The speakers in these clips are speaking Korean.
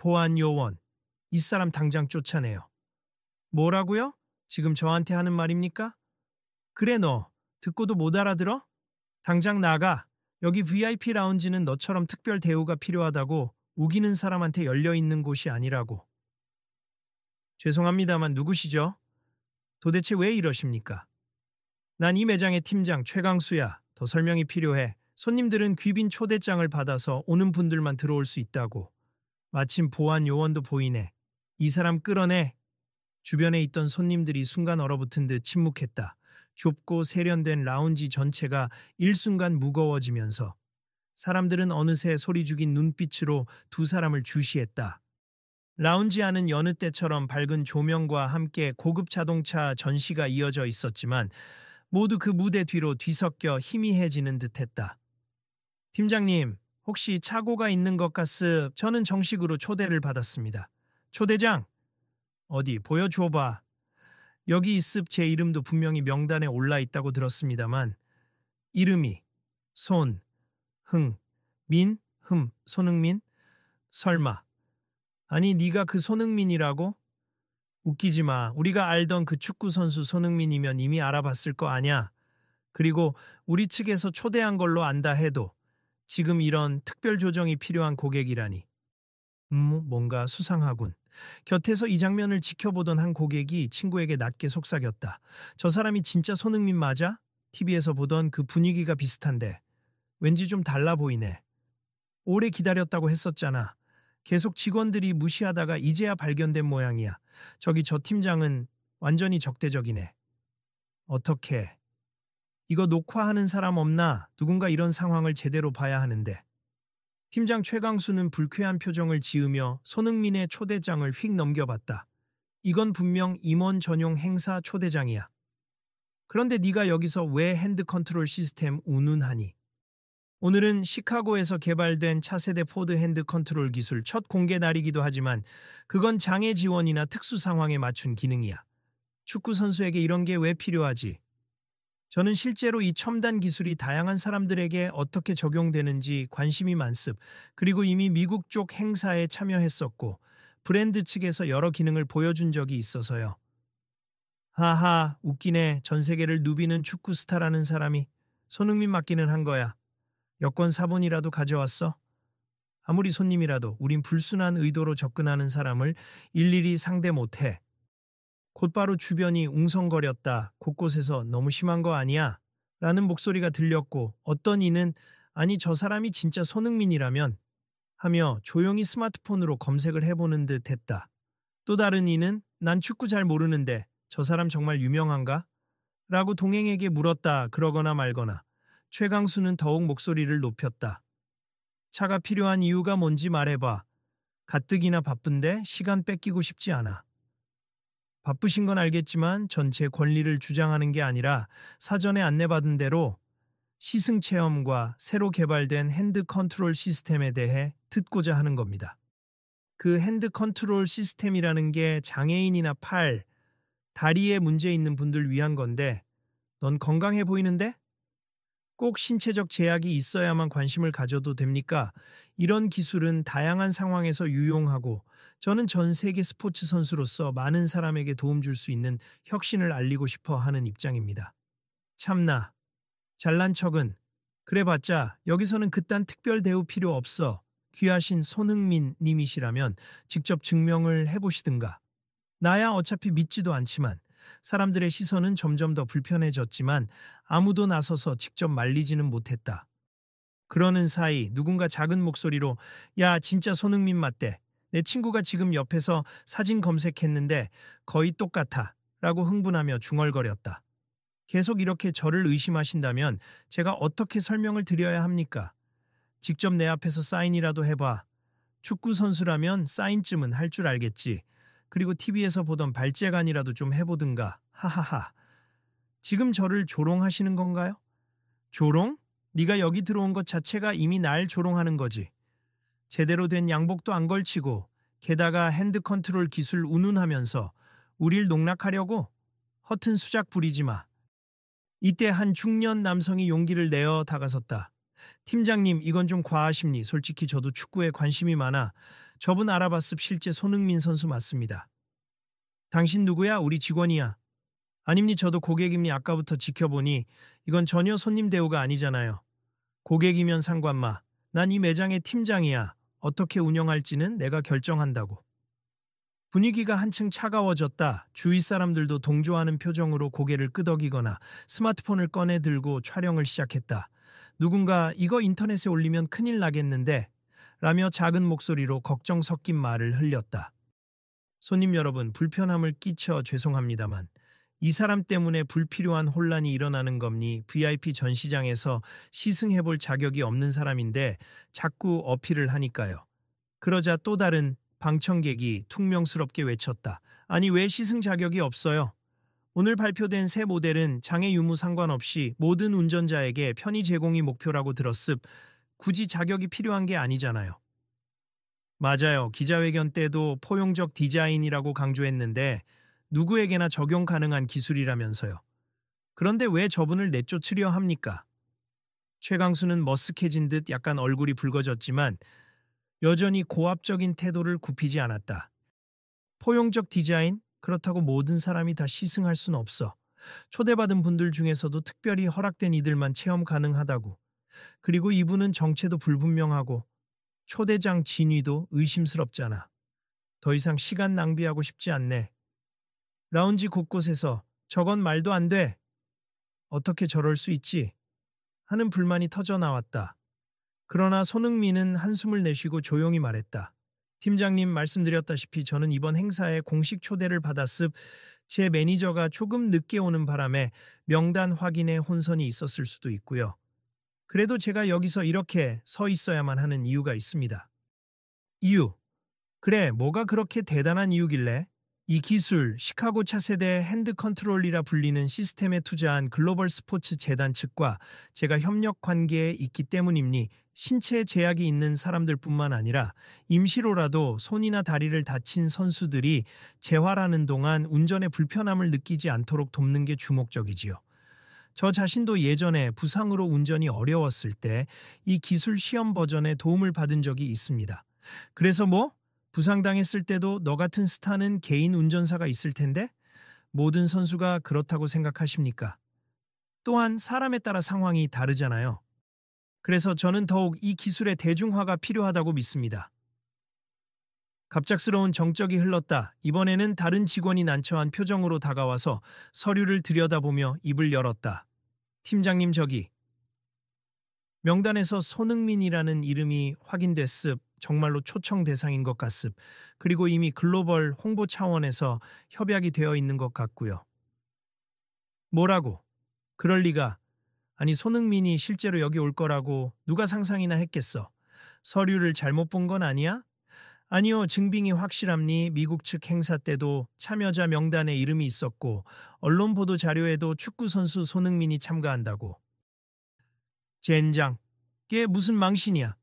보안 요원. 이 사람 당장 쫓아내요. 뭐라고요? 지금 저한테 하는 말입니까? 그래 너. 듣고도 못 알아들어? 당장 나가. 여기 VIP 라운지는 너처럼 특별 대우가 필요하다고 우기는 사람한테 열려있는 곳이 아니라고. 죄송합니다만 누구시죠? 도대체 왜 이러십니까? 난 이 매장의 팀장 최강수야. 더 설명이 필요해. 손님들은 귀빈 초대장을 받아서 오는 분들만 들어올 수 있다고. 마침 보안 요원도 보이네. 이 사람 끌어내. 주변에 있던 손님들이 순간 얼어붙은 듯 침묵했다. 좁고 세련된 라운지 전체가 일순간 무거워지면서 사람들은 어느새 소리 죽인 눈빛으로 두 사람을 주시했다. 라운지 안은 여느 때처럼 밝은 조명과 함께 고급 자동차 전시가 이어져 있었지만 모두 그 무대 뒤로 뒤섞여 희미해지는 듯했다. 팀장님, 혹시 착오가 있는 것 같습. 저는 정식으로 초대를 받았습니다. 초대장, 어디 보여줘봐. 여기 있습. 제 이름도 분명히 명단에 올라 있다고 들었습니다만 이름이 손흥민? 설마. 아니 네가 그 손흥민이라고? 웃기지 마. 우리가 알던 그 축구 선수 손흥민이면 이미 알아봤을 거 아냐. 그리고 우리 측에서 초대한 걸로 안다 해도 지금 이런 특별 조정이 필요한 고객이라니. 뭔가 수상하군. 곁에서 이 장면을 지켜보던 한 고객이 친구에게 낮게 속삭였다. 저 사람이 진짜 손흥민 맞아? TV에서 보던 그 분위기가 비슷한데 왠지 좀 달라 보이네. 오래 기다렸다고 했었잖아. 계속 직원들이 무시하다가 이제야 발견된 모양이야. 저기 저 팀장은 완전히 적대적이네. 어떻게? 이거 녹화하는 사람 없나? 누군가 이런 상황을 제대로 봐야 하는데. 팀장 최강수는 불쾌한 표정을 지으며 손흥민의 초대장을 휙 넘겨봤다. 이건 분명 임원 전용 행사 초대장이야. 그런데 네가 여기서 왜 핸드 컨트롤 시스템 운운하니? 오늘은 시카고에서 개발된 차세대 포드 핸드 컨트롤 기술 첫 공개 날이기도 하지만 그건 장애 지원이나 특수 상황에 맞춘 기능이야. 축구 선수에게 이런 게 왜 필요하지? 저는 실제로 이 첨단 기술이 다양한 사람들에게 어떻게 적용되는지 관심이 많습. 그리고 이미 미국 쪽 행사에 참여했었고 브랜드 측에서 여러 기능을 보여준 적이 있어서요. 하하, 웃기네. 전 세계를 누비는 축구 스타라는 사람이 손흥민 맞기는 한 거야. 여권 사본이라도 가져왔어? 아무리 손님이라도 우린 불순한 의도로 접근하는 사람을 일일이 상대 못해. 곧바로 주변이 웅성거렸다. 곳곳에서 너무 심한 거 아니야? 라는 목소리가 들렸고 어떤 이는 아니 저 사람이 진짜 손흥민이라면 하며 조용히 스마트폰으로 검색을 해보는 듯 했다. 또 다른 이는 난 축구 잘 모르는데 저 사람 정말 유명한가? 라고 동행에게 물었다. 그러거나 말거나. 최강수는 더욱 목소리를 높였다. 차가 필요한 이유가 뭔지 말해봐. 가뜩이나 바쁜데 시간 뺏기고 싶지 않아. 바쁘신 건 알겠지만 전체 권리를 주장하는 게 아니라 사전에 안내받은 대로 시승 체험과 새로 개발된 핸드 컨트롤 시스템에 대해 듣고자 하는 겁니다. 그 핸드 컨트롤 시스템이라는 게 장애인이나 팔, 다리에 문제 있는 분들 위한 건데 넌 건강해 보이는데? 꼭 신체적 제약이 있어야만 관심을 가져도 됩니까? 이런 기술은 다양한 상황에서 유용하고 저는 전 세계 스포츠 선수로서 많은 사람에게 도움 줄 수 있는 혁신을 알리고 싶어 하는 입장입니다. 참나, 잘난 척은 그래봤자 여기서는 그딴 특별 대우 필요 없어. 귀하신 손흥민 님이시라면 직접 증명을 해보시든가. 나야 어차피 믿지도 않지만 사람들의 시선은 점점 더 불편해졌지만 아무도 나서서 직접 말리지는 못했다. 그러는 사이 누군가 작은 목소리로 야 진짜 손흥민 맞대. 내 친구가 지금 옆에서 사진 검색했는데 거의 똑같아 라고 흥분하며 중얼거렸다. 계속 이렇게 저를 의심하신다면 제가 어떻게 설명을 드려야 합니까? 직접 내 앞에서 사인이라도 해봐. 축구 선수라면 사인쯤은 할 줄 알겠지. 그리고 TV에서 보던 발재간이라도 좀 해보든가. 하하하. 지금 저를 조롱하시는 건가요? 조롱? 네가 여기 들어온 것 자체가 이미 날 조롱하는 거지. 제대로 된 양복도 안 걸치고 게다가 핸드 컨트롤 기술 운운하면서 우릴 농락하려고? 허튼 수작 부리지 마. 이때 한 중년 남성이 용기를 내어 다가섰다. 팀장님, 이건 좀 과하십니. 솔직히 저도 축구에 관심이 많아. 저분 알아봤습. 실제 손흥민 선수 맞습니다. 당신 누구야? 우리 직원이야. 아닙니 저도 고객입니. 아까부터 지켜보니 이건 전혀 손님 대우가 아니잖아요. 고객이면 상관마. 난 이 매장의 팀장이야. 어떻게 운영할지는 내가 결정한다고. 분위기가 한층 차가워졌다. 주위 사람들도 동조하는 표정으로 고개를 끄덕이거나 스마트폰을 꺼내 들고 촬영을 시작했다. 누군가 이거 인터넷에 올리면 큰일 나겠는데 라며 작은 목소리로 걱정 섞인 말을 흘렸다. 손님 여러분, 불편함을 끼쳐 죄송합니다만 이 사람 때문에 불필요한 혼란이 일어나는 겁니. VIP 전시장에서 시승해볼 자격이 없는 사람인데 자꾸 어필을 하니까요. 그러자 또 다른 방청객이 퉁명스럽게 외쳤다. 아니 왜 시승 자격이 없어요? 오늘 발표된 새 모델은 장애 유무 상관없이 모든 운전자에게 편의 제공이 목표라고 들었습. 굳이 자격이 필요한 게 아니잖아요. 맞아요. 기자회견 때도 포용적 디자인이라고 강조했는데 누구에게나 적용 가능한 기술이라면서요. 그런데 왜 저분을 내쫓으려 합니까? 최강수는 머쓱해진 듯 약간 얼굴이 붉어졌지만 여전히 고압적인 태도를 굽히지 않았다. 포용적 디자인? 그렇다고 모든 사람이 다 시승할 순 없어. 초대받은 분들 중에서도 특별히 허락된 이들만 체험 가능하다고. 그리고 이분은 정체도 불분명하고 초대장 진위도 의심스럽잖아. 더 이상 시간 낭비하고 싶지 않네. 라운지 곳곳에서 저건 말도 안 돼. 어떻게 저럴 수 있지? 하는 불만이 터져 나왔다. 그러나 손흥민은 한숨을 내쉬고 조용히 말했다. 팀장님 말씀드렸다시피 저는 이번 행사에 공식 초대를 받았습. 제 매니저가 조금 늦게 오는 바람에 명단 확인에 혼선이 있었을 수도 있고요. 그래도 제가 여기서 이렇게 서 있어야만 하는 이유가 있습니다. 이유? 그래, 뭐가 그렇게 대단한 이유길래? 이 기술, 시카고 차세대 핸드 컨트롤이라 불리는 시스템에 투자한 글로벌 스포츠 재단 측과 제가 협력 관계에 있기 때문입니. 신체에 제약이 있는 사람들뿐만 아니라 임시로라도 손이나 다리를 다친 선수들이 재활하는 동안 운전에 불편함을 느끼지 않도록 돕는 게 주목적이지요. 저 자신도 예전에 부상으로 운전이 어려웠을 때 이 기술 시험 버전에 도움을 받은 적이 있습니다. 그래서 뭐? 부상당했을 때도 너 같은 스타는 개인 운전사가 있을 텐데? 모든 선수가 그렇다고 생각하십니까? 또한 사람에 따라 상황이 다르잖아요. 그래서 저는 더욱 이 기술의 대중화가 필요하다고 믿습니다. 갑작스러운 정적이 흘렀다. 이번에는 다른 직원이 난처한 표정으로 다가와서 서류를 들여다보며 입을 열었다. 팀장님 저기. 명단에서 손흥민이라는 이름이 확인됐습. 정말로 초청 대상인 것 같습. 그리고 이미 글로벌 홍보 차원에서 협약이 되어 있는 것 같고요. 뭐라고? 그럴 리가. 아니 손흥민이 실제로 여기 올 거라고 누가 상상이나 했겠어. 서류를 잘못 본 건 아니야? 아니요, 증빙이 확실합니. 미국 측 행사 때도 참여자 명단에 이름이 있었고 언론 보도 자료에도 축구 선수 손흥민이 참가한다고. 젠장. 걔 무슨 망신이야.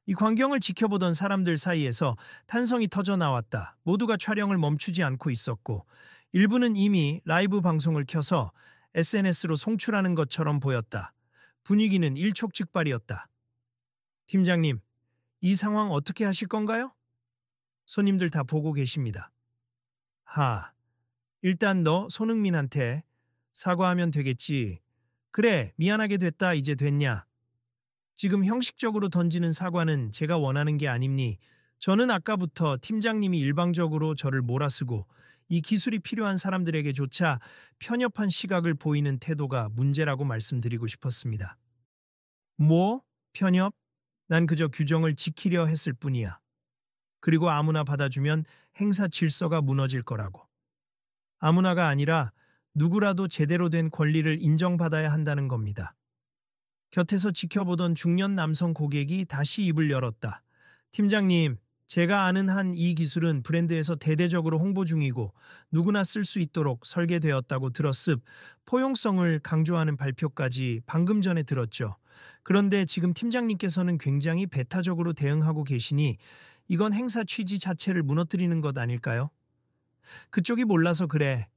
이 광경을 지켜보던 사람들 사이에서 탄성이 터져 나왔다. 모두가 촬영을 멈추지 않고 있었고 일부는 이미 라이브 방송을 켜서 SNS로 송출하는 것처럼 보였다. 분위기는 일촉즉발이었다. 팀장님, 이 상황 어떻게 하실 건가요? 손님들 다 보고 계십니다. 일단 너 손흥민한테 사과하면 되겠지. 그래, 미안하게 됐다. 이제 됐냐? 지금 형식적으로 던지는 사과는 제가 원하는 게 아닙니. 저는 아까부터 팀장님이 일방적으로 저를 몰아쓰고 이 기술이 필요한 사람들에게조차 편협한 시각을 보이는 태도가 문제라고 말씀드리고 싶었습니다. 뭐? 편협? 난 그저 규정을 지키려 했을 뿐이야. 그리고 아무나 받아주면 행사 질서가 무너질 거라고. 아무나가 아니라 누구라도 제대로 된 권리를 인정받아야 한다는 겁니다. 곁에서 지켜보던 중년 남성 고객이 다시 입을 열었다. 팀장님, 제가 아는 한 이 기술은 브랜드에서 대대적으로 홍보 중이고 누구나 쓸 수 있도록 설계되었다고 들었습. 포용성을 강조하는 발표까지 방금 전에 들었죠. 그런데 지금 팀장님께서는 굉장히 배타적으로 대응하고 계시니 이건 행사 취지 자체를 무너뜨리는 것 아닐까요? 그쪽이 몰라서 그래.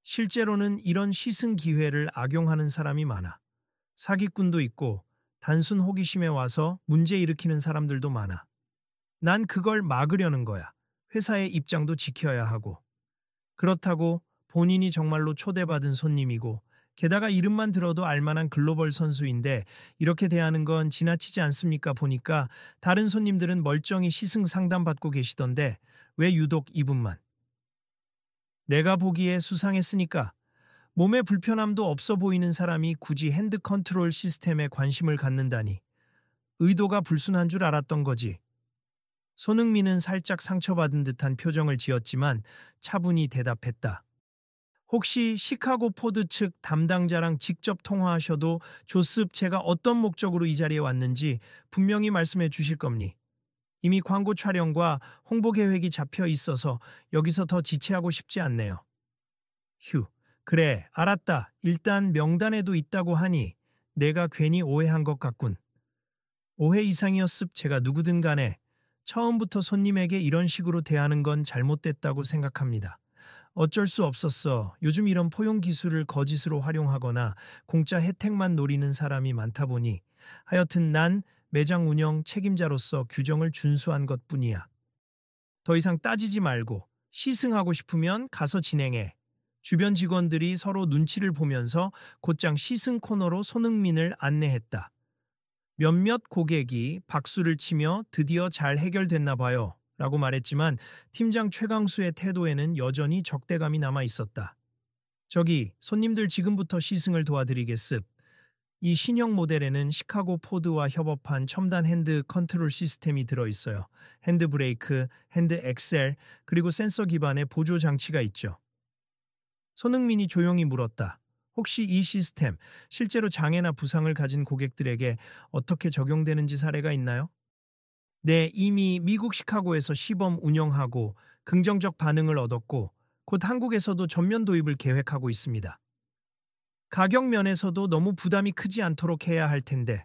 실제로는 이런 시승 기회를 악용하는 사람이 많아. 사기꾼도 있고 단순 호기심에 와서 문제 일으키는 사람들도 많아. 난 그걸 막으려는 거야. 회사의 입장도 지켜야 하고. 그렇다고 본인이 정말로 초대받은 손님이고 게다가 이름만 들어도 알만한 글로벌 선수인데 이렇게 대하는 건 지나치지 않습니까? 보니까 다른 손님들은 멀쩡히 시승 상담받고 계시던데 왜 유독 이분만? 내가 보기에 수상했으니까. 몸에 불편함도 없어 보이는 사람이 굳이 핸드 컨트롤 시스템에 관심을 갖는다니. 의도가 불순한 줄 알았던 거지. 손흥민은 살짝 상처받은 듯한 표정을 지었지만 차분히 대답했다. 혹시 시카고 포드 측 담당자랑 직접 통화하셔도 좋습. 제가 어떤 목적으로 이 자리에 왔는지 분명히 말씀해 주실 겁니. 이미 광고 촬영과 홍보 계획이 잡혀 있어서 여기서 더 지체하고 싶지 않네요. 휴, 그래, 알았다. 일단 명단에도 있다고 하니 내가 괜히 오해한 것 같군. 오해 이상이었습. 제가 누구든 간에 처음부터 손님에게 이런 식으로 대하는 건 잘못됐다고 생각합니다. 어쩔 수 없었어. 요즘 이런 포용 기술을 거짓으로 활용하거나 공짜 혜택만 노리는 사람이 많다 보니 하여튼 난 매장 운영 책임자로서 규정을 준수한 것뿐이야. 더 이상 따지지 말고 시승하고 싶으면 가서 진행해. 주변 직원들이 서로 눈치를 보면서 곧장 시승 코너로 손흥민을 안내했다. 몇몇 고객이 박수를 치며 드디어 잘 해결됐나 봐요 라고 말했지만 팀장 최강수의 태도에는 여전히 적대감이 남아 있었다. 저기 손님들 지금부터 시승을 도와드리겠습. 이 신형 모델에는 시카고 포드와 협업한 첨단 핸드 컨트롤 시스템이 들어있어요. 핸드 브레이크, 핸드 엑셀, 그리고 센서 기반의 보조 장치가 있죠. 손흥민이 조용히 물었다. 혹시 이 시스템 실제로 장애나 부상을 가진 고객들에게 어떻게 적용되는지 사례가 있나요? 네, 이미 미국 시카고에서 시범 운영하고 긍정적 반응을 얻었고 곧 한국에서도 전면 도입을 계획하고 있습니다. 가격 면에서도 너무 부담이 크지 않도록 해야 할 텐데.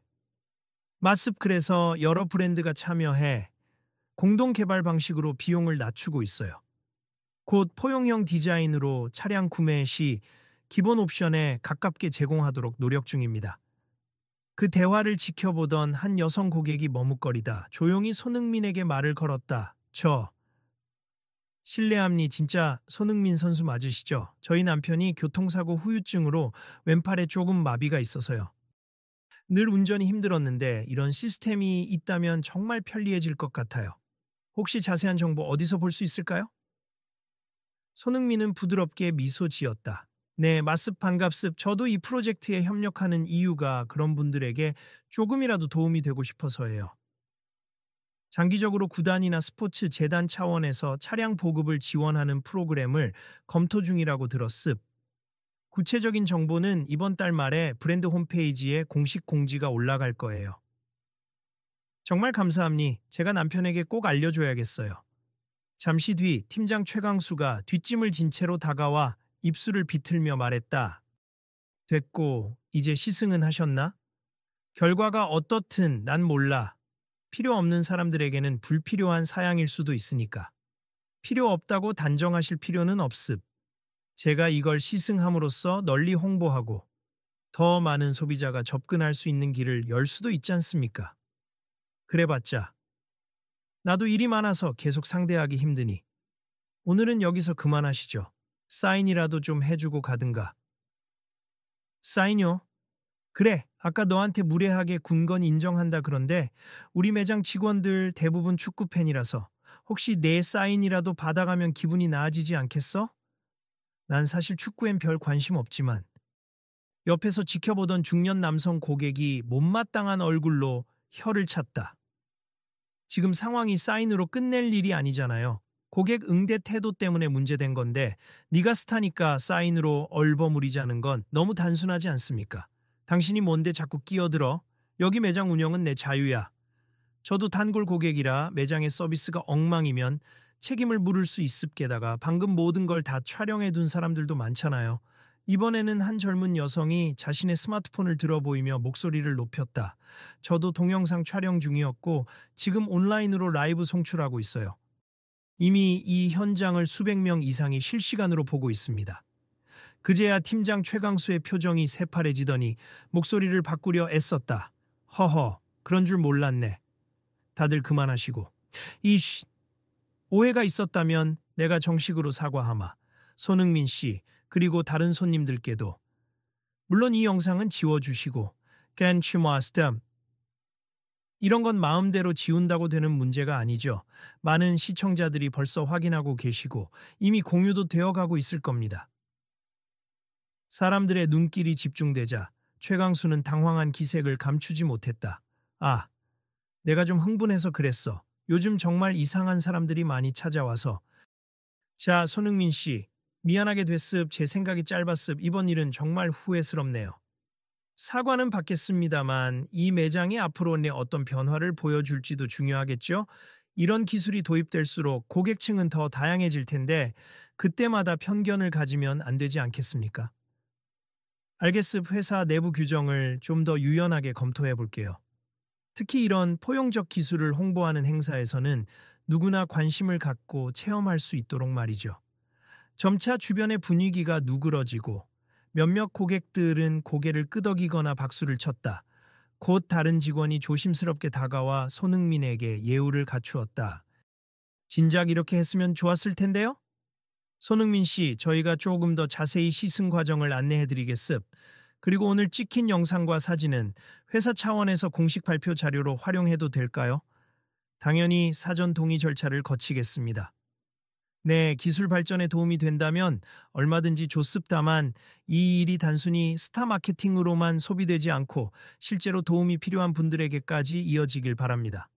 마습 그래서 여러 브랜드가 참여해 공동 개발 방식으로 비용을 낮추고 있어요. 곧 포용형 디자인으로 차량 구매 시 기본 옵션에 가깝게 제공하도록 노력 중입니다. 그 대화를 지켜보던 한 여성 고객이 머뭇거리다 조용히 손흥민에게 말을 걸었다. 실례합니 진짜 손흥민 선수 맞으시죠? 저희 남편이 교통사고 후유증으로 왼팔에 조금 마비가 있어서요. 늘 운전이 힘들었는데 이런 시스템이 있다면 정말 편리해질 것 같아요. 혹시 자세한 정보 어디서 볼 수 있을까요? 손흥민은 부드럽게 미소 지었다. 네, 마습 반갑습. 저도 이 프로젝트에 협력하는 이유가 그런 분들에게 조금이라도 도움이 되고 싶어서예요. 장기적으로 구단이나 스포츠 재단 차원에서 차량 보급을 지원하는 프로그램을 검토 중이라고 들었습. 구체적인 정보는 이번 달 말에 브랜드 홈페이지에 공식 공지가 올라갈 거예요. 정말 감사합니. 제가 남편에게 꼭 알려줘야겠어요. 잠시 뒤 팀장 최강수가 뒷짐을 진 채로 다가와 입술을 비틀며 말했다. 됐고, 이제 시승은 하셨나? 결과가 어떻든 난 몰라. 필요 없는 사람들에게는 불필요한 사양일 수도 있으니까. 필요 없다고 단정하실 필요는 없습. 제가 이걸 시승함으로써 널리 홍보하고 더 많은 소비자가 접근할 수 있는 길을 열 수도 있지 않습니까? 그래봤자 나도 일이 많아서 계속 상대하기 힘드니 오늘은 여기서 그만하시죠. 사인이라도 좀 해주고 가든가. 사인요? 그래, 아까 너한테 무례하게 군 건 인정한다 그런데 우리 매장 직원들 대부분 축구 팬이라서 혹시 내 사인이라도 받아가면 기분이 나아지지 않겠어? 난 사실 축구엔 별 관심 없지만 옆에서 지켜보던 중년 남성 고객이 못마땅한 얼굴로 혀를 찼다. 지금 상황이 사인으로 끝낼 일이 아니잖아요. 고객 응대 태도 때문에 문제된 건데 네가 스타니까 사인으로 얼버무리자는 건 너무 단순하지 않습니까? 당신이 뭔데 자꾸 끼어들어? 여기 매장 운영은 내 자유야. 저도 단골 고객이라 매장의 서비스가 엉망이면 책임을 물을 수 있습. 게다가 방금 모든 걸 다 촬영해 둔 사람들도 많잖아요. 이번에는 한 젊은 여성이 자신의 스마트폰을 들어 보이며 목소리를 높였다. 저도 동영상 촬영 중이었고 지금 온라인으로 라이브 송출하고 있어요. 이미 이 현장을 수백 명 이상이 실시간으로 보고 있습니다. 그제야 팀장 최강수의 표정이 새파래지더니 목소리를 바꾸려 애썼다. 허허, 그런 줄 몰랐네. 다들 그만하시고 이씨, 오해가 있었다면 내가 정식으로 사과하마. 손흥민 씨, 그리고 다른 손님들께도. 물론 이 영상은 지워주시고, 괜찮습니다. 이런 건 마음대로 지운다고 되는 문제가 아니죠. 많은 시청자들이 벌써 확인하고 계시고 이미 공유도 되어가고 있을 겁니다. 사람들의 눈길이 집중되자 최강수는 당황한 기색을 감추지 못했다. 아, 내가 좀 흥분해서 그랬어. 요즘 정말 이상한 사람들이 많이 찾아와서. 자, 손흥민 씨, 미안하게 됐습. 제 생각이 짧았습. 이번 일은 정말 후회스럽네요. 사과는 받겠습니다만 이 매장이 앞으로 어떤 변화를 보여줄지도 중요하겠죠? 이런 기술이 도입될수록 고객층은 더 다양해질 텐데 그때마다 편견을 가지면 안 되지 않겠습니까? 알겠습. 회사 내부 규정을 좀 더 유연하게 검토해 볼게요. 특히 이런 포용적 기술을 홍보하는 행사에서는 누구나 관심을 갖고 체험할 수 있도록 말이죠. 점차 주변의 분위기가 누그러지고 몇몇 고객들은 고개를 끄덕이거나 박수를 쳤다. 곧 다른 직원이 조심스럽게 다가와 손흥민에게 예우를 갖추었다. 진작 이렇게 했으면 좋았을 텐데요? 손흥민 씨, 저희가 조금 더 자세히 시승 과정을 안내해 드리겠습. 그리고 오늘 찍힌 영상과 사진은 회사 차원에서 공식 발표 자료로 활용해도 될까요? 당연히 사전 동의 절차를 거치겠습니다. 네, 기술 발전에 도움이 된다면 얼마든지 좋습다만 이 일이 단순히 스타 마케팅으로만 소비되지 않고 실제로 도움이 필요한 분들에게까지 이어지길 바랍니다.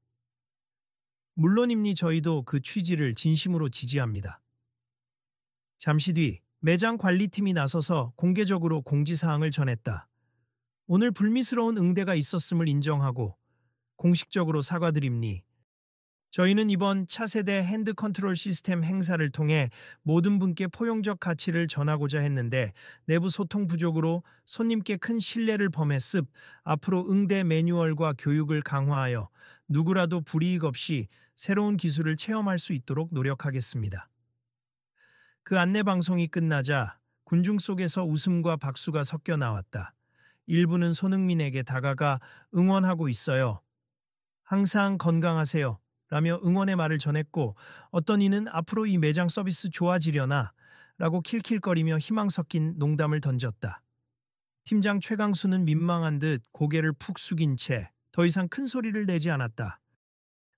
물론입니 저희도 그 취지를 진심으로 지지합니다. 잠시 뒤 매장 관리팀이 나서서 공개적으로 공지사항을 전했다. 오늘 불미스러운 응대가 있었음을 인정하고 공식적으로 사과드립니. 저희는 이번 차세대 핸드 컨트롤 시스템 행사를 통해 모든 분께 포용적 가치를 전하고자 했는데 내부 소통 부족으로 손님께 큰 신뢰를 범했습. 앞으로 응대 매뉴얼과 교육을 강화하여 누구라도 불이익 없이 새로운 기술을 체험할 수 있도록 노력하겠습니다. 그 안내 방송이 끝나자 군중 속에서 웃음과 박수가 섞여 나왔다. 일부는 손흥민에게 다가가 응원하고 있어요. 항상 건강하세요. 라며 응원의 말을 전했고 어떤 이는 앞으로 이 매장 서비스 좋아지려나 라고 킬킬거리며 희망 섞인 농담을 던졌다. 팀장 최강수는 민망한 듯 고개를 푹 숙인 채 더 이상 큰 소리를 내지 않았다.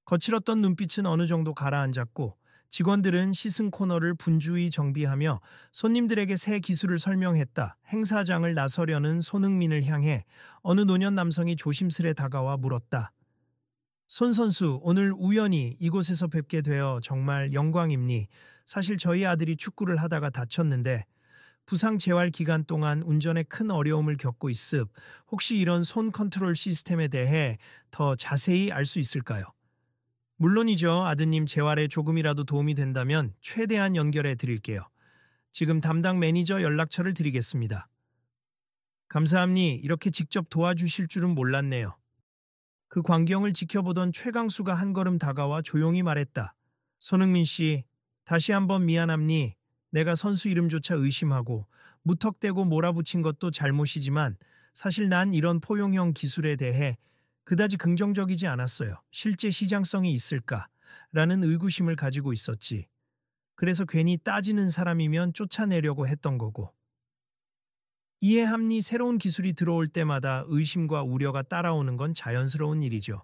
거칠었던 눈빛은 어느 정도 가라앉았고 직원들은 시승 코너를 분주히 정비하며 손님들에게 새 기술을 설명했다. 행사장을 나서려는 손흥민을 향해 어느 노년 남성이 조심스레 다가와 물었다. 손 선수, 오늘 우연히 이곳에서 뵙게 되어 정말 영광입니. 사실 저희 아들이 축구를 하다가 다쳤는데 부상 재활 기간 동안 운전에 큰 어려움을 겪고 있습. 혹시 이런 손 컨트롤 시스템에 대해 더 자세히 알 수 있을까요? 물론이죠. 아드님 재활에 조금이라도 도움이 된다면 최대한 연결해 드릴게요. 지금 담당 매니저 연락처를 드리겠습니다. 감사합니. 이렇게 직접 도와주실 줄은 몰랐네요. 그 광경을 지켜보던 최강수가 한 걸음 다가와 조용히 말했다. 손흥민 씨, 다시 한번 미안합니. 내가 선수 이름조차 의심하고 무턱대고 몰아붙인 것도 잘못이지만 사실 난 이런 포용형 기술에 대해 그다지 긍정적이지 않았어요. 실제 시장성이 있을까? 라는 의구심을 가지고 있었지. 그래서 괜히 따지는 사람이면 쫓아내려고 했던 거고. 이해합니. 새로운 기술이 들어올 때마다 의심과 우려가 따라오는 건 자연스러운 일이죠.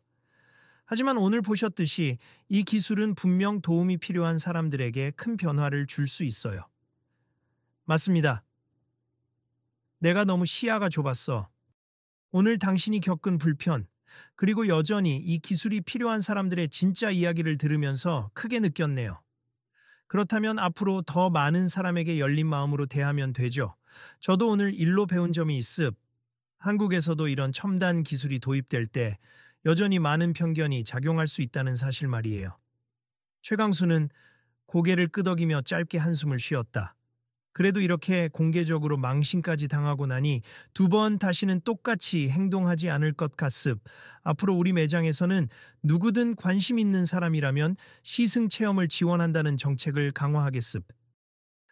하지만 오늘 보셨듯이 이 기술은 분명 도움이 필요한 사람들에게 큰 변화를 줄 수 있어요. 맞습니다. 내가 너무 시야가 좁았어. 오늘 당신이 겪은 불편, 그리고 여전히 이 기술이 필요한 사람들의 진짜 이야기를 들으면서 크게 느꼈네요. 그렇다면 앞으로 더 많은 사람에게 열린 마음으로 대하면 되죠. 저도 오늘 일로 배운 점이 있습. 한국에서도 이런 첨단 기술이 도입될 때 여전히 많은 편견이 작용할 수 있다는 사실 말이에요. 최강수는 고개를 끄덕이며 짧게 한숨을 쉬었다. 그래도 이렇게 공개적으로 망신까지 당하고 나니 두 번 다시는 똑같이 행동하지 않을 것 같습. 앞으로 우리 매장에서는 누구든 관심 있는 사람이라면 시승 체험을 지원한다는 정책을 강화하겠습.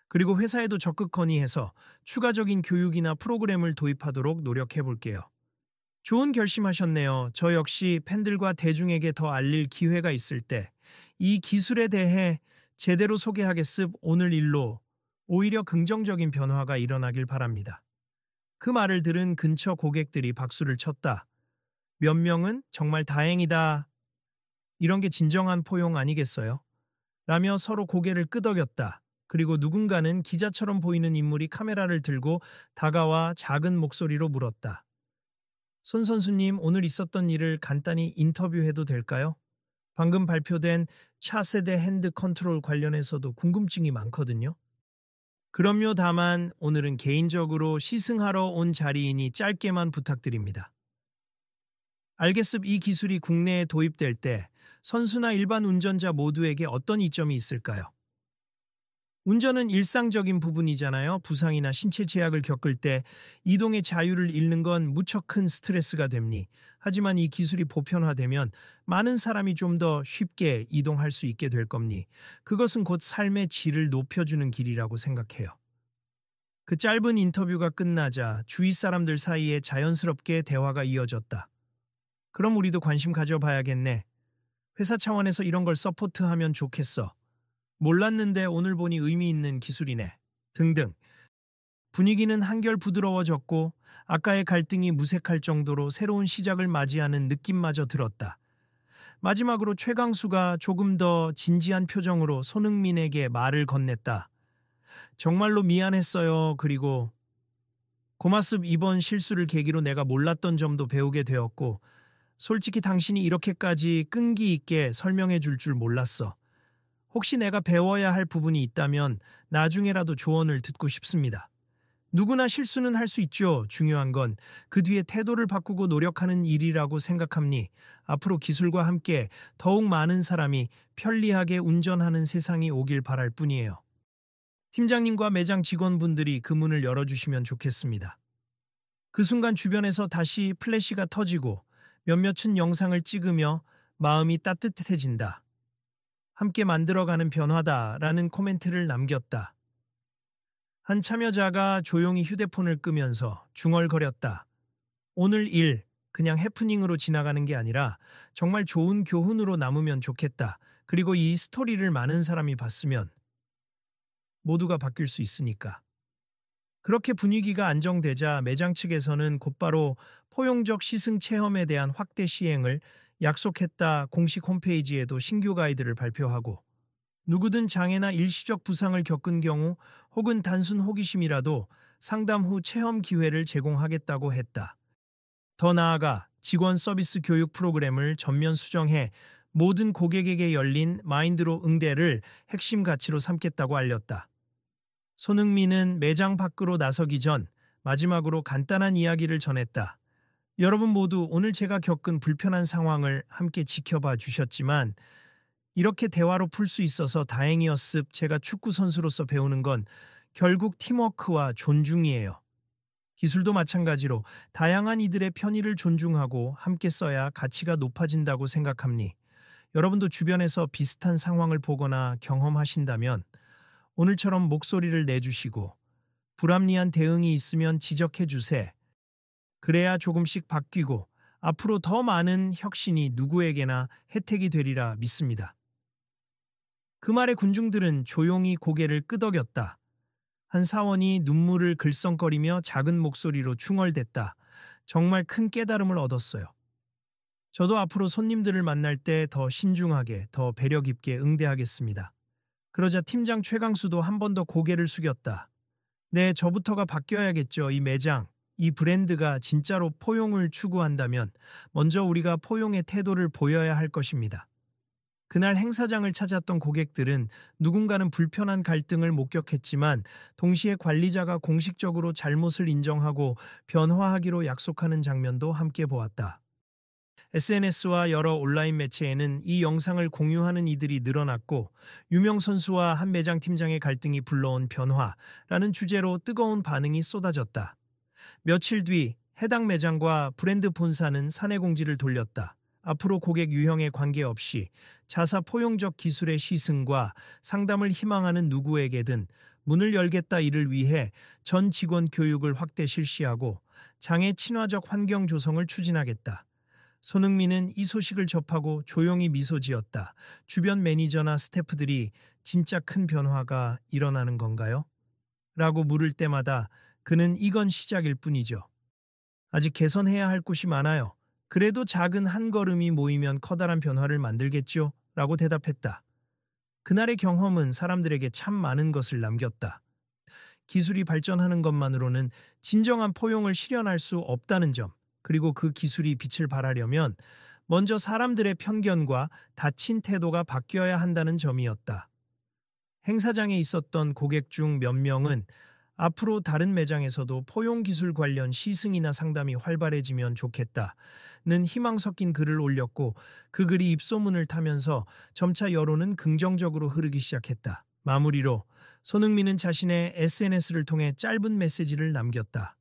그리고 회사에도 적극 건의해서 추가적인 교육이나 프로그램을 도입하도록 노력해 볼게요. 좋은 결심하셨네요. 저 역시 팬들과 대중에게 더 알릴 기회가 있을 때 이 기술에 대해 제대로 소개하겠습. 오늘 일로 오히려 긍정적인 변화가 일어나길 바랍니다. 그 말을 들은 근처 고객들이 박수를 쳤다. 몇 명은 정말 다행이다. 이런 게 진정한 포용 아니겠어요? 라며 서로 고개를 끄덕였다. 그리고 누군가는 기자처럼 보이는 인물이 카메라를 들고 다가와 작은 목소리로 물었다. 손 선수님, 오늘 있었던 일을 간단히 인터뷰해도 될까요? 방금 발표된 차세대 핸드 컨트롤 관련해서도 궁금증이 많거든요. 그럼요, 다만 오늘은 개인적으로 시승하러 온 자리이니 짧게만 부탁드립니다. 알겠습. 이 기술이 국내에 도입될 때 선수나 일반 운전자 모두에게 어떤 이점이 있을까요? 운전은 일상적인 부분이잖아요. 부상이나 신체 제약을 겪을 때 이동의 자유를 잃는 건 무척 큰 스트레스가 됩니. 하지만 이 기술이 보편화되면 많은 사람이 좀 더 쉽게 이동할 수 있게 될 겁니. 그것은 곧 삶의 질을 높여주는 길이라고 생각해요. 그 짧은 인터뷰가 끝나자 주위 사람들 사이에 자연스럽게 대화가 이어졌다. 그럼 우리도 관심 가져봐야겠네. 회사 차원에서 이런 걸 서포트하면 좋겠어. 몰랐는데 오늘 보니 의미 있는 기술이네. 등등. 분위기는 한결 부드러워졌고 아까의 갈등이 무색할 정도로 새로운 시작을 맞이하는 느낌마저 들었다. 마지막으로 최강수가 조금 더 진지한 표정으로 손흥민에게 말을 건넸다. 정말로 미안했어요. 그리고 고맙습. 이번 실수를 계기로 내가 몰랐던 점도 배우게 되었고 솔직히 당신이 이렇게까지 끈기 있게 설명해 줄 몰랐어. 혹시 내가 배워야 할 부분이 있다면 나중에라도 조언을 듣고 싶습니다. 누구나 실수는 할 수 있죠. 중요한 건 그 뒤에 태도를 바꾸고 노력하는 일이라고 생각합니. 앞으로 기술과 함께 더욱 많은 사람이 편리하게 운전하는 세상이 오길 바랄 뿐이에요. 팀장님과 매장 직원분들이 그 문을 열어주시면 좋겠습니다. 그 순간 주변에서 다시 플래시가 터지고 몇몇은 영상을 찍으며 마음이 따뜻해진다. 함께 만들어가는 변화다라는 코멘트를 남겼다. 한 참여자가 조용히 휴대폰을 끄면서 중얼거렸다. 오늘 일, 그냥 해프닝으로 지나가는 게 아니라 정말 좋은 교훈으로 남으면 좋겠다. 그리고 이 스토리를 많은 사람이 봤으면 모두가 바뀔 수 있으니까. 그렇게 분위기가 안정되자 매장 측에서는 곧바로 포용적 시승 체험에 대한 확대 시행을 약속했다. 공식 홈페이지에도 신규 가이드를 발표하고 누구든 장애나 일시적 부상을 겪은 경우 혹은 단순 호기심이라도 상담 후 체험 기회를 제공하겠다고 했다. 더 나아가 직원 서비스 교육 프로그램을 전면 수정해 모든 고객에게 열린 마인드로 응대를 핵심 가치로 삼겠다고 알렸다. 손흥민은 매장 밖으로 나서기 전 마지막으로 간단한 이야기를 전했다. 여러분 모두 오늘 제가 겪은 불편한 상황을 함께 지켜봐 주셨지만 이렇게 대화로 풀 수 있어서 다행이었습. 제가 축구 선수로서 배우는 건 결국 팀워크와 존중이에요. 기술도 마찬가지로 다양한 이들의 편의를 존중하고 함께 써야 가치가 높아진다고 생각합니. 여러분도 주변에서 비슷한 상황을 보거나 경험하신다면 오늘처럼 목소리를 내주시고 불합리한 대응이 있으면 지적해 주세. 그래야 조금씩 바뀌고 앞으로 더 많은 혁신이 누구에게나 혜택이 되리라 믿습니다. 그 말에 군중들은 조용히 고개를 끄덕였다. 한 사원이 눈물을 글썽거리며 작은 목소리로 충얼댔다. 정말 큰 깨달음을 얻었어요. 저도 앞으로 손님들을 만날 때 더 신중하게, 더 배려 깊게 응대하겠습니다. 그러자 팀장 최강수도 한 번 더 고개를 숙였다. 네, 저부터가 바뀌어야겠죠. 이 매장, 이 브랜드가 진짜로 포용을 추구한다면 먼저 우리가 포용의 태도를 보여야 할 것입니다. 그날 행사장을 찾았던 고객들은 누군가는 불편한 갈등을 목격했지만 동시에 관리자가 공식적으로 잘못을 인정하고 변화하기로 약속하는 장면도 함께 보았다. SNS와 여러 온라인 매체에는 이 영상을 공유하는 이들이 늘어났고 유명 선수와 한 매장 팀장의 갈등이 불러온 변화라는 주제로 뜨거운 반응이 쏟아졌다. 며칠 뒤 해당 매장과 브랜드 본사는 사내 공지를 돌렸다. 앞으로 고객 유형에 관계없이 자사 포용적 기술의 시승과 상담을 희망하는 누구에게든 문을 열겠다. 이를 위해 전 직원 교육을 확대 실시하고 장애 친화적 환경 조성을 추진하겠다. 손흥민은 이 소식을 접하고 조용히 미소 지었다. 주변 매니저나 스태프들이 진짜 큰 변화가 일어나는 건가요? 라고 물을 때마다 그는 이건 시작일 뿐이죠. 아직 개선해야 할 곳이 많아요. 그래도 작은 한 걸음이 모이면 커다란 변화를 만들겠죠? 라고 대답했다. 그날의 경험은 사람들에게 참 많은 것을 남겼다. 기술이 발전하는 것만으로는 진정한 포용을 실현할 수 없다는 점, 그리고 그 기술이 빛을 발하려면 먼저 사람들의 편견과 닫힌 태도가 바뀌어야 한다는 점이었다. 행사장에 있었던 고객 중 몇 명은 앞으로 다른 매장에서도 포용 기술 관련 시승이나 상담이 활발해지면 좋겠다는 희망 섞인 글을 올렸고, 그 글이 입소문을 타면서 점차 여론은 긍정적으로 흐르기 시작했다. 마무리로 손흥민은 자신의 SNS를 통해 짧은 메시지를 남겼다.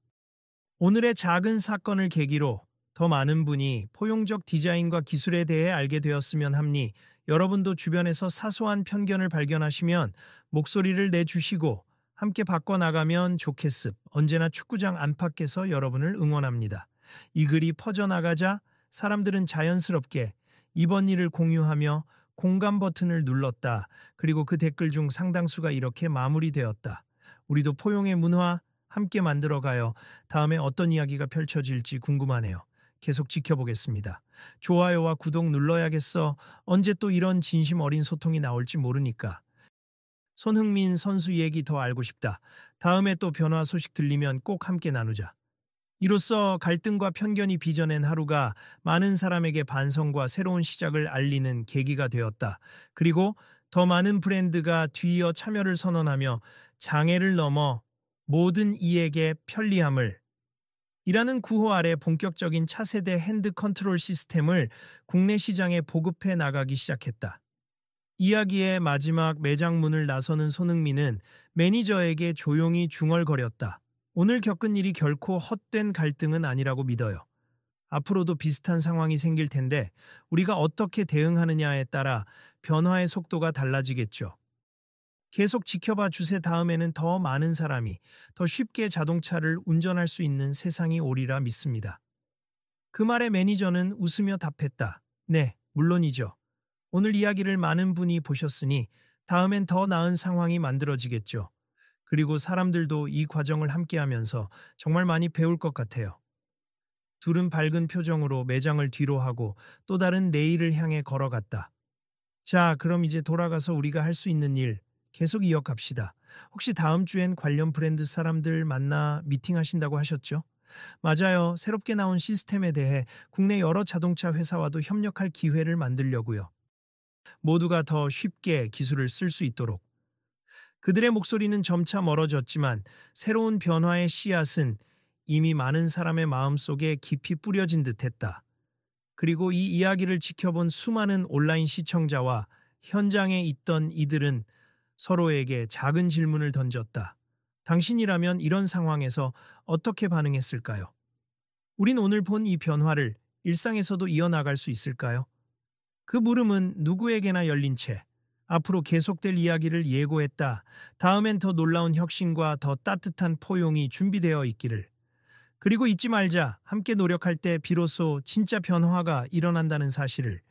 오늘의 작은 사건을 계기로 더 많은 분이 포용적 디자인과 기술에 대해 알게 되었으면 합니. 여러분도 주변에서 사소한 편견을 발견하시면 목소리를 내주시고 함께 바꿔나가면 좋겠습. 언제나 축구장 안팎에서 여러분을 응원합니다. 이 글이 퍼져나가자 사람들은 자연스럽게 이번 일을 공유하며 공감 버튼을 눌렀다. 그리고 그 댓글 중 상당수가 이렇게 마무리되었다. 우리도 포용의 문화 함께 만들어가요. 다음에 어떤 이야기가 펼쳐질지 궁금하네요. 계속 지켜보겠습니다. 좋아요와 구독 눌러야겠어. 언제 또 이런 진심 어린 소통이 나올지 모르니까. 손흥민 선수 얘기 더 알고 싶다. 다음에 또 변화 소식 들리면 꼭 함께 나누자. 이로써 갈등과 편견이 빚어낸 하루가 많은 사람에게 반성과 새로운 시작을 알리는 계기가 되었다. 그리고 더 많은 브랜드가 뒤이어 참여를 선언하며 장애를 넘어 모든 이에게 편리함을 이라는 구호 아래 본격적인 차세대 핸드 컨트롤 시스템을 국내 시장에 보급해 나가기 시작했다. 이야기의 마지막 매장 문을 나서는 손흥민은 매니저에게 조용히 중얼거렸다. 오늘 겪은 일이 결코 헛된 갈등은 아니라고 믿어요. 앞으로도 비슷한 상황이 생길 텐데 우리가 어떻게 대응하느냐에 따라 변화의 속도가 달라지겠죠. 계속 지켜봐 주세. 다음에는 더 많은 사람이 더 쉽게 자동차를 운전할 수 있는 세상이 오리라 믿습니다. 그 말에 매니저는 웃으며 답했다. 네, 물론이죠. 오늘 이야기를 많은 분이 보셨으니 다음엔 더 나은 상황이 만들어지겠죠. 그리고 사람들도 이 과정을 함께하면서 정말 많이 배울 것 같아요. 둘은 밝은 표정으로 매장을 뒤로 하고 또 다른 내일을 향해 걸어갔다. 자, 그럼 이제 돌아가서 우리가 할 수 있는 일 계속 이어갑시다. 혹시 다음 주엔 관련 브랜드 사람들 만나 미팅하신다고 하셨죠? 맞아요. 새롭게 나온 시스템에 대해 국내 여러 자동차 회사와도 협력할 기회를 만들려고요. 모두가 더 쉽게 기술을 쓸 수 있도록. 그들의 목소리는 점차 멀어졌지만 새로운 변화의 씨앗은 이미 많은 사람의 마음속에 깊이 뿌려진 듯했다. 그리고 이 이야기를 지켜본 수많은 온라인 시청자와 현장에 있던 이들은 서로에게 작은 질문을 던졌다. 당신이라면 이런 상황에서 어떻게 반응했을까요? 우린 오늘 본 이 변화를 일상에서도 이어나갈 수 있을까요? 그 물음은 누구에게나 열린 채 앞으로 계속될 이야기를 예고했다. 다음엔 더 놀라운 혁신과 더 따뜻한 포용이 준비되어 있기를. 그리고 잊지 말자. 함께 노력할 때 비로소 진짜 변화가 일어난다는 사실을.